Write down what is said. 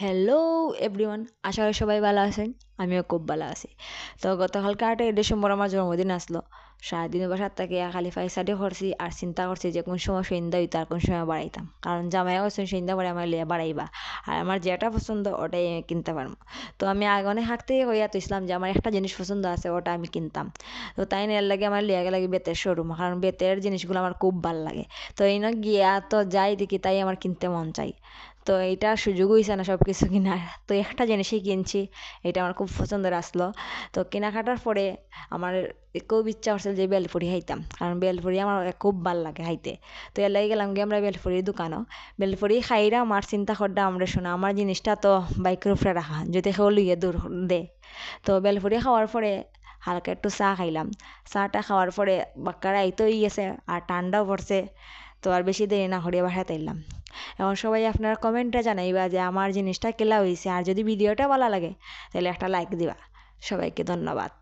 Hello everyone, আশা করি সবাই ভালো আছেন। আমিও খুব ভালো আছি। তো গতকালকে 8ই ডিসেম্বর আমার জন্মদিন আসলো। সারাদিন বাসার থেকে খালি ফাইসাডি করছি আর চিন্তা করছি যে কোন সময় সন্ধ্যা হইতো আর কোন সময় বাড়াইতাম, কারণ জামাই করছেন সন্ধ্যা পরে আমার লিয়া বাড়াইবা, আর আমার যেটা পছন্দ ওটাই আমি কিনতে পারবো। তো আমি আগনে হাঁক থেকে হইয়া তো ইসলাম যে আমার একটা জিনিস পছন্দ আছে, ওটা আমি কিনতাম। তো তাই না এর লাগে আমার লিয়া লাগে বেতের শোরুম, কারণ বেতের জিনিসগুলো আমার খুব ভাল লাগে। তো এই না গিয়া তো যাই দেখি তাই আমার কিনতে মন চাই। তো এইটার সুযোগ হয়েছে না সব কিছু কেনার, তো একটা জিনিসই কিনছি। এটা আমার খুব পছন্দের আসলো। তো কেনাকাটার পরে আমার খুব ইচ্ছা করছিল যে বেলপুরি খাইতাম, কারণ বেলপুরি আমার খুব ভাল লাগে খাইতে। তো এর লাগে গেলাম গিয়ে আমরা বেলপুরির দোকানও। বেলপুরি খাইরা আমার চিন্তা করলাম আমরা শোনা আমার জিনিসটা তো বাইকের উপরে রাখা, যদি কেউ লইয়ে দূর দে। তো বেলপুরি খাওয়ার পরে হালকা একটু চা খাইলাম। চাটা খাওয়ার পরে বাক্কারা আইতেই গেছে আর ঠান্ডাও পড়ছে। তো আর বেশি দেরি না করিয়া বাসাতে এলাম। এখন সবাই আপনারা কমেন্টে জানাইবা যে আমার জিনিসটা কেলা হয়েছে, আর যদি ভিডিওটা ভালো লাগে তাহলে একটা লাইক দিবা। সবাইকে ধন্যবাদ।